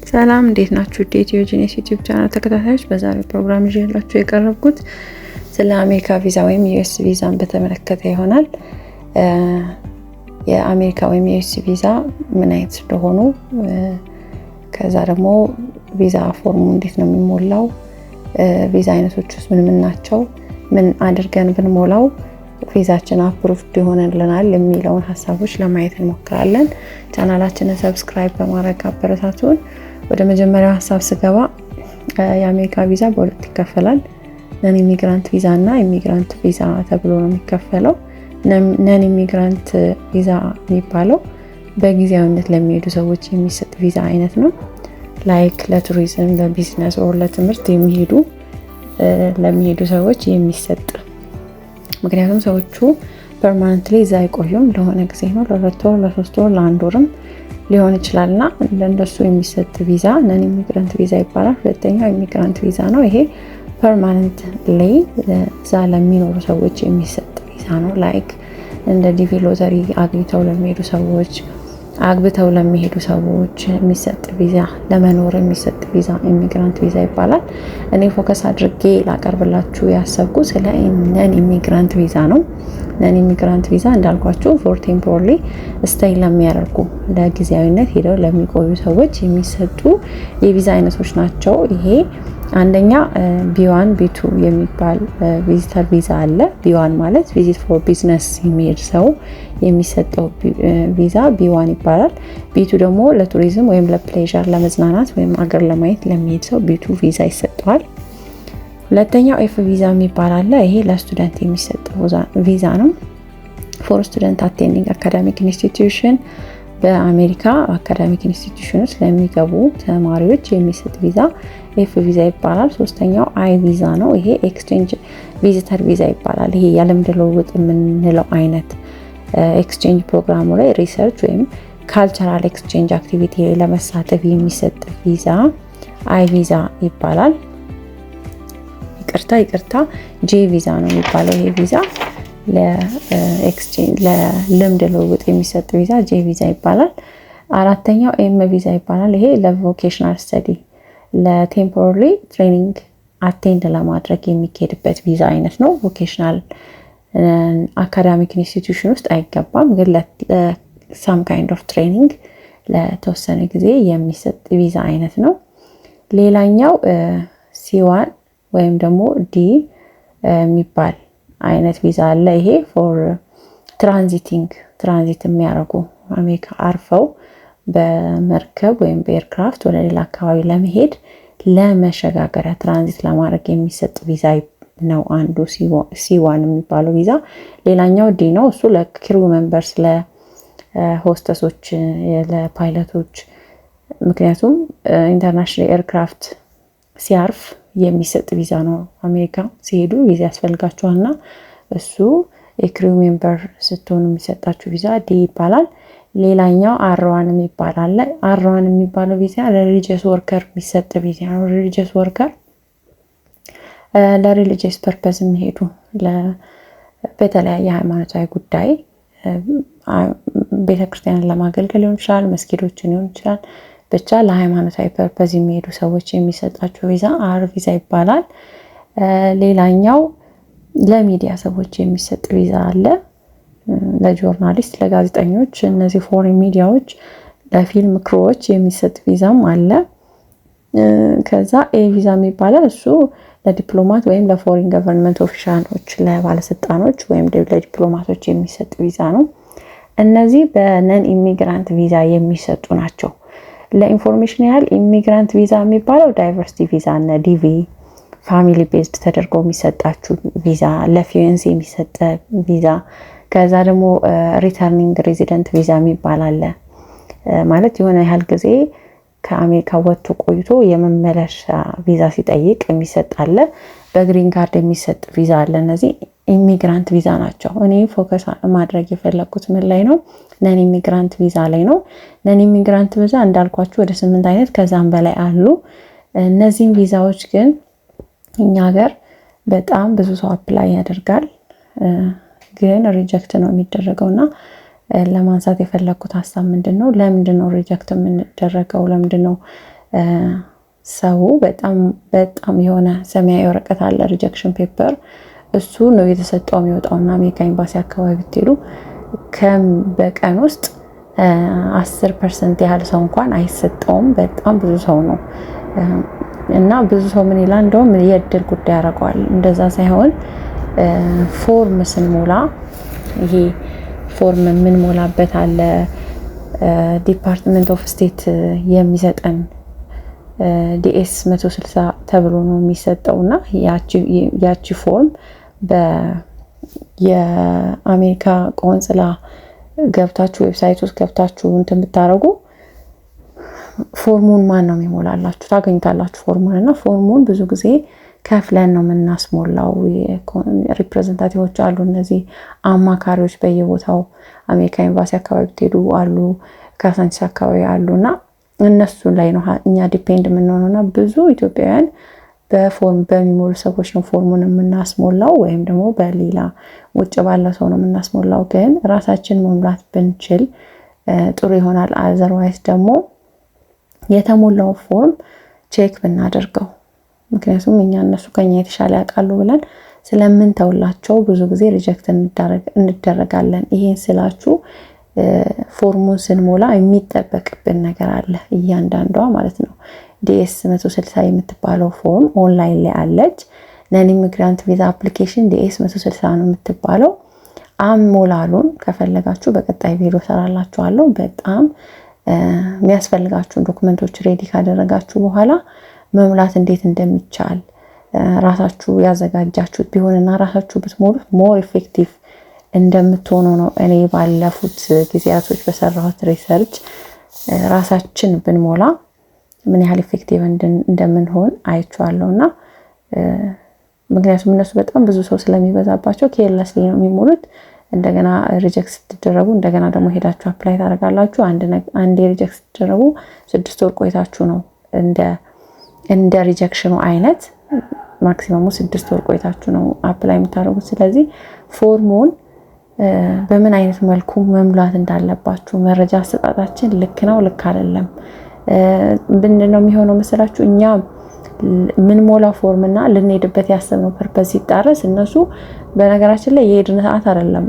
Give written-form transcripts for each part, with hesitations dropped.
ሰላም እንዴት ናችሁ? ኢትዮ ጂኒስ ዩቲዩብ ቻናል ተከታታዮች፣ በዛሬው ፕሮግራም ይዤላችሁ የቀረብኩት ስለ አሜሪካ ቪዛ ወይም ዩኤስ ቪዛን በተመለከተ ይሆናል። የአሜሪካ ወይም ዩኤስ ቪዛ ምን አይነት እንደሆኑ፣ ከዛ ደግሞ ቪዛ ፎርሙ እንዴት ነው የሚሞላው፣ ቪዛ አይነቶች ውስጥ ምን ናቸው፣ ምን አድርገን ብንሞላው ቪዛችን አፕሩቭድ ይሆንልናል የሚለውን ሀሳቦች ለማየት እንሞክራለን። ቻናላችንን ሰብስክራይብ በማድረግ አበረታቱን። ወደ መጀመሪያው ሀሳብ ስገባ የአሜሪካ ቪዛ በሁለት ይከፈላል። ነን ኢሚግራንት ቪዛ እና ኢሚግራንት ቪዛ ተብሎ ነው የሚከፈለው። ነን ኢሚግራንት ቪዛ የሚባለው በጊዜያዊነት ለሚሄዱ ሰዎች የሚሰጥ ቪዛ አይነት ነው። ላይክ ለቱሪዝም፣ ለቢዝነስ ኦር ለትምህርት ለሚሄዱ ሰዎች የሚሰጥ፣ ምክንያቱም ሰዎቹ ፐርማነንትሊ እዛ አይቆዩም። ለሆነ ጊዜ ነው፣ ለ2 ወር፣ ለ3 ወር፣ ለ1 ወርም ሊሆን ይችላልና ለእንደሱ የሚሰጥ ቪዛ ነን ኢሚግራንት ቪዛ ይባላል። ሁለተኛው ኢሚግራንት ቪዛ ነው። ይሄ ፐርማነንት ላይ እዛ ለሚኖሩ ሰዎች የሚሰጥ ቪዛ ነው። ላይክ እንደ ዲቪ ሎተሪ አግኝተው ለሚሄዱ ሰዎች፣ አግብተው ለሚሄዱ ሰዎች የሚሰጥ ቪዛ፣ ለመኖር የሚሰጥ ቪዛ ኢሚግራንት ቪዛ ይባላል። እኔ ፎከስ አድርጌ ላቀርብላችሁ ያሰብኩት ስለ ነን ኢሚግራንት ቪዛ ነው። ነን ኢሚግራንት ቪዛ እንዳልኳችሁ ፎር ቴምፖራሪ ስቴይ ለሚያደርጉ፣ ለጊዜያዊነት ሄደው ለሚቆዩ ሰዎች የሚሰጡ የቪዛ አይነቶች ናቸው። ይሄ አንደኛ ቢ1 ቢ2 የሚባል ቪዚተር ቪዛ አለ። ቢ1 ማለት ቪዚት ፎር ቢዝነስ የሚሄድ ሰው የሚሰጠው ቪዛ ቢ1 ይባላል። ቢ2 ደግሞ ለቱሪዝም ወይም ለፕሌዥር፣ ለመዝናናት ወይም አገር ለማየት ለሚሄድ ሰው ቢ2 ቪዛ ይሰጠዋል። ሁለተኛው ኤፍ ቪዛ የሚባል አለ። ይሄ ለስቱደንት የሚሰጠው ቪዛ ነው። ፎር ስቱደንት አቴንዲንግ አካዳሚክ ኢንስቲትዩሽን፣ በአሜሪካ አካዳሚክ ኢንስቲትዩሽን ውስጥ ለሚገቡ ተማሪዎች የሚሰጥ ቪዛ ኤፍ ቪዛ ይባላል። ሶስተኛው አይ ቪዛ ነው። ይሄ ኤክስቼንጅ ቪዚተር ቪዛ ይባላል። ይሄ የልምድ ልውውጥ የምንለው አይነት ኤክስቼንጅ ፕሮግራሙ ላይ ሪሰርች ወይም ካልቸራል ኤክስቼንጅ አክቲቪቲ ላይ ለመሳተፍ የሚሰጥ ቪዛ አይ ቪዛ ይባላል። ይቅርታ ጄ ቪዛ ነው የሚባለው። ይሄ ቪዛ ለኤክስቼንጅ ለልምድ ልውውጥ የሚሰጥ ቪዛ ጄ ቪዛ ይባላል። አራተኛው ኤም ቪዛ ይባላል። ይሄ ለቮኬሽናል ስተዲ፣ ለቴምፖራሪ ትሬኒንግ አቴንድ ለማድረግ የሚካሄድበት ቪዛ አይነት ነው። ቮኬሽናል አካዳሚክ ኢንስቲትዩሽን ውስጥ አይገባም፣ ግን ለሳም ካይንድ ኦፍ ትሬኒንግ ለተወሰነ ጊዜ የሚሰጥ ቪዛ አይነት ነው። ሌላኛው ሲዋን ወይም ደግሞ ዲ የሚባል አይነት ቪዛ አለ። ይሄ ፎር ትራንዚት የሚያደርጉ አሜሪካ አርፈው በመርከብ ወይም በኤርክራፍት ወደ ሌላ አካባቢ ለመሄድ ለመሸጋገሪያ ትራንዚት ለማድረግ የሚሰጥ ቪዛ ነው። አንዱ ሲዋን የሚባለው ቪዛ። ሌላኛው ዲ ነው። እሱ ለክሩ ሜምበርስ፣ ለሆስተሶች፣ ለፓይለቶች፣ ምክንያቱም ኢንተርናሽናል ኤርክራፍት ሲያርፍ የሚሰጥ ቪዛ ነው። አሜሪካ ሲሄዱ ቪዛ ያስፈልጋቸዋልና እሱ የክሩ ሜምበር ስትሆኑ የሚሰጣችሁ ቪዛ ዲ ይባላል። ሌላኛው አርዋን የሚባል አለ። አርዋን የሚባለው ቪዛ ለሪሊጂየስ ወርከር የሚሰጥ ቪዛ ነው። ሪሊጂየስ ወርከር ለሪሊጂየስ ፐርፐዝ የሚሄዱ በተለያየ ሃይማኖታዊ ጉዳይ ቤተክርስቲያንን ለማገልገል ሊሆን ይችላል፣ መስጊዶችን ሊሆን ይችላል፣ ብቻ ለሃይማኖታዊ ፐርፐዝ የሚሄዱ ሰዎች የሚሰጣቸው ቪዛ አር ቪዛ ይባላል። ሌላኛው ለሚዲያ ሰዎች የሚሰጥ ቪዛ አለ። ለጆርናሊስት፣ ለጋዜጠኞች፣ እነዚህ ፎሬን ሚዲያዎች፣ ለፊልም ክሮዎች የሚሰጥ ቪዛም አለ። ከዛ ኤ ቪዛ የሚባለው እሱ ለዲፕሎማት ወይም ለፎሬን ገቨርንመንት ኦፊሻሎች፣ ለባለስልጣኖች ወይም ለዲፕሎማቶች የሚሰጥ ቪዛ ነው። እነዚህ በነን ኢሚግራንት ቪዛ የሚሰጡ ናቸው። ለኢንፎርሜሽን ያህል ኢሚግራንት ቪዛ የሚባለው ዳይቨርሲቲ ቪዛ እና ዲቪ ፋሚሊ ቤዝድ ተደርገው የሚሰጣችሁ ቪዛ፣ ለፊዩንስ የሚሰጥ ቪዛ። ከዛ ደግሞ ሪተርኒንግ ሬዚደንት ቪዛ የሚባል አለ። ማለት የሆነ ያህል ጊዜ ከአሜሪካ ወጥቶ ቆይቶ የመመለሻ ቪዛ ሲጠይቅ የሚሰጥ አለ። በግሪን ካርድ የሚሰጥ ቪዛ አለ። እነዚህ ኢሚግራንት ቪዛ ናቸው። እኔ ፎከስ ማድረግ የፈለኩት ምን ላይ ነው? ነን ኢሚግራንት ቪዛ ላይ ነው። ነን ኢሚግራንት ቪዛ እንዳልኳችሁ ወደ 8 አይነት ከዛም በላይ አሉ። እነዚህም ቪዛዎች ግን እኛ ሀገር በጣም ብዙ ሰው አፕላይ ያደርጋል፣ ግን ሪጀክት ነው የሚደረገውና ለማንሳት የፈለኩት ሀሳብ ምንድነው? ለምንድነው ሪጀክት የምንደረገው? ለምንድነው ሰው በጣም የሆነ ሰማያዊ ወረቀት አለ ሪጀክሽን ፔፐር፣ እሱ ነው የተሰጠው የሚወጣውና አሜሪካ ኤምባሲ አካባቢ ብትሄዱ በቀን ውስጥ 10% ያህል ሰው እንኳን አይሰጠውም። በጣም ብዙ ሰው ነው እና ብዙ ሰው ምን ይላል እንደውም የእድል ጉዳይ ያደርገዋል። እንደዛ ሳይሆን ፎርም ስንሞላ ይሄ ፎርም ምን ሞላበት አለ ዲፓርትመንት ኦፍ ስቴት የሚሰጠን ዲኤስ 160 ተብሎ ነው የሚሰጠውና ያቺ ፎርም የአሜሪካ ቆንጽላ ገብታችሁ ዌብሳይት ውስጥ ገብታችሁ እንትን ብታረጉ ፎርሙን ማን ነው የሚሞላላችሁ ታገኙታላችሁ ፎርሙን። እና ፎርሙን ብዙ ጊዜ ከፍለን ነው የምናስሞላው። ሪፕሬዘንታቲቮች አሉ፣ እነዚህ አማካሪዎች በየቦታው አሜሪካ ኤምባሲ አካባቢ ብትሄዱ አሉ፣ ካሳንቺስ አካባቢ አሉና እነሱ ላይ ነው እኛ ዲፔንድ የምንሆነውና ብዙ ኢትዮጵያውያን በፎርም በሚሞሉ ሰዎች ነው ፎርሙን የምናስሞላው፣ ወይም ደግሞ በሌላ ውጭ ባለ ሰው ነው የምናስሞላው። ግን ራሳችን መሙላት ብንችል ጥሩ ይሆናል። አዘርዋይስ ደግሞ የተሞላው ፎርም ቼክ ብናደርገው፣ ምክንያቱም እኛ እነሱ ከኛ የተሻለ ያውቃሉ ብለን ስለምንተውላቸው ብዙ ጊዜ ሪጀክት እንደረጋለን። ይሄን ስላችሁ ፎርሙን ስንሞላ የሚጠበቅብን ነገር አለ እያንዳንዷ ማለት ነው። ዲኤስ 160 የምትባለው ፎርም ኦንላይን ላይ አለች። ነን ኢሚግራንት ቪዛ አፕሊኬሽን ዲኤስ 160 ነው የምትባለው። አሞላሉን ከፈለጋችሁ በቀጣይ ቪዲዮ ሰራላችኋለሁ። በጣም የሚያስፈልጋችሁን ዶክመንቶች ሬዲ ካደረጋችሁ በኋላ መሙላት እንዴት እንደሚቻል ራሳችሁ ያዘጋጃችሁት ቢሆንና ራሳችሁ ብትሞሉት ሞር ኢፌክቲቭ እንደምትሆኑ ነው። እኔ ባለፉት ጊዜያቶች በሰራሁት ሪሰርች ራሳችን ብንሞላ ምን ያህል ኢፌክቲቭ እንደምንሆን አይቻለሁና ምክንያቱም እነሱ በጣም ብዙ ሰው ስለሚበዛባቸው ኬርለስሊ ነው የሚሞሉት። እንደገና ሪጀክት ስትደረጉ እንደገና ደግሞ ሄዳችሁ አፕላይ ታደርጋላችሁ። አንድ ሪጀክት ስትደረጉ 6 ወር ቆይታችሁ ነው እንደ ሪጀክሽኑ አይነት ማክሲመሙ 6 ወር ቆይታችሁ ነው አፕላይ የምታደርጉት። ስለዚህ ፎርሙን በምን አይነት መልኩ መሙላት እንዳለባችሁ መረጃ አሰጣጣችን ልክ ነው ልክ አይደለም ምንድነው የሚሆነው መሰላችሁ? እኛ ምን ሞላው ፎርምና ልንሄድበት ያሰብነው ፐርፐዝ ሲጣረስ እነሱ በነገራችን ላይ የሄድን ሰዓት አይደለም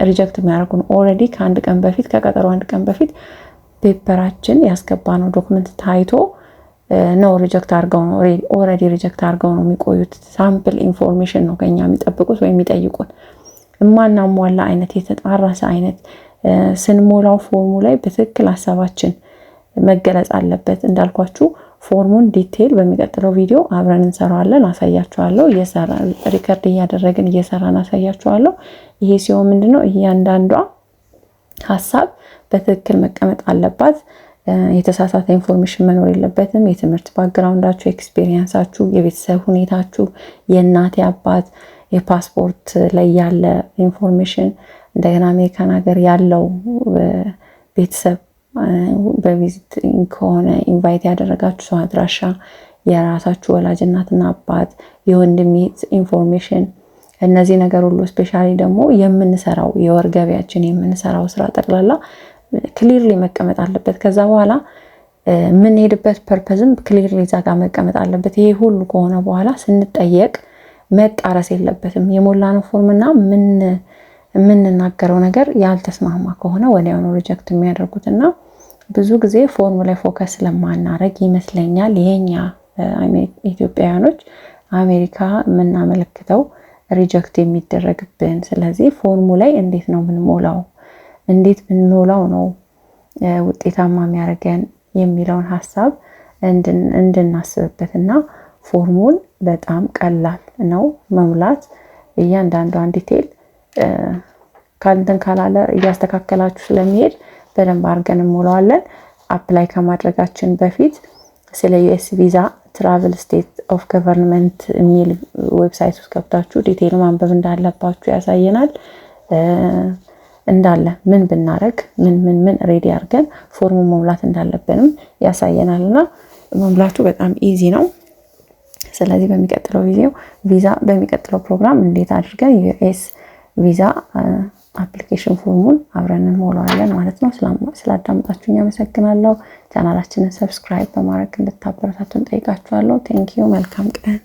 ሪጀክት የሚያደርጉን ኦልሬዲ ከአንድ ቀን በፊት ከቀጠሮ አንድ ቀን በፊት ፔፐራችን ያስገባነው ዶክመንት ታይቶ ነው ሪጀክት አድርገው ነው ኦልሬዲ ሪጀክት አድርገው ነው የሚቆዩት። ሳምፕል ኢንፎርሜሽን ነው ከኛ የሚጠብቁት ወይ የሚጠይቁት። እማናሟላ አይነት የተጣራሰ አይነት ስንሞላው ፎርሙ ላይ በትክክል ሀሳባችን መገለጽ አለበት። እንዳልኳችሁ ፎርሙን ዲቴል በሚቀጥለው ቪዲዮ አብረን እንሰራዋለን፣ አሳያችኋለሁ። ሪከርድ እያደረግን እየሰራን አሳያችኋለሁ። ይሄ ሲሆን ምንድነው እያንዳንዷ ሀሳብ በትክክል መቀመጥ አለባት። የተሳሳተ ኢንፎርሜሽን መኖር የለበትም። የትምህርት ባክግራውንዳችሁ፣ ኤክስፒሪየንሳችሁ፣ የቤተሰብ ሁኔታችሁ፣ የእናት አባት የፓስፖርት ላይ ያለ ኢንፎርሜሽን፣ እንደገና አሜሪካን ሀገር ያለው ቤተሰብ በቪዚት ከሆነ ኢንቫይት ያደረጋችሁ ሰው አድራሻ፣ የራሳችሁ ወላጅ እናትና አባት፣ የወንድም ኢንፎርሜሽን፣ እነዚህ ነገር ሁሉ ስፔሻሊ ደግሞ የምንሰራው የወር ገቢያችን የምንሰራው ስራ ጠቅላላ ክሊርሊ መቀመጥ አለበት። ከዛ በኋላ የምንሄድበት ፐርፐዝም ክሊርሊ እዛ ጋር መቀመጥ አለበት። ይሄ ሁሉ ከሆነ በኋላ ስንጠየቅ መጣረስ የለበትም። የሞላነው ፎርምና የምንናገረው ነገር ያልተስማማ ከሆነ ወዲያውኑ ሪጀክት የሚያደርጉትና ብዙ ጊዜ ፎርሙ ላይ ፎከስ ስለማናረግ ይመስለኛል የኛ ኢትዮጵያውያኖች አሜሪካ የምናመለክተው ሪጀክት የሚደረግብን። ስለዚህ ፎርሙ ላይ እንዴት ነው የምንሞላው፣ እንዴት ብንሞላው ነው ውጤታማ የሚያደርገን የሚለውን ሀሳብ እንድናስብበትና ፎርሙን በጣም ቀላል ነው መሙላት። እያንዳንዷን ዲቴል ካንተን ካላለ እያስተካከላችሁ ስለሚሄድ በደንብ አድርገን እንሞላዋለን። አፕላይ ከማድረጋችን በፊት ስለ ዩኤስ ቪዛ ትራቨል ስቴት ኦፍ ገቨርንመንት የሚል ዌብሳይት ውስጥ ገብታችሁ ዲቴል ማንበብ እንዳለባችሁ ያሳየናል። እንዳለ ምን ብናረግ ምን ሬዲ አድርገን ፎርሙ መሙላት እንዳለብንም ያሳየናልና መሙላቱ በጣም ኢዚ ነው። ስለዚህ በሚቀጥለው ቪዛ በሚቀጥለው ፕሮግራም እንዴት አድርገን ዩኤስ ቪዛ አፕሊኬሽን ፎርሙን አብረን እንሞላዋለን ማለት ነው። ስላዳመጣችሁኝ አመሰግናለሁ። ቻናላችንን ሰብስክራይብ በማድረግ እንድታበረታቱን ጠይቃችኋለሁ። ቴንክ ዩ። መልካም ቀን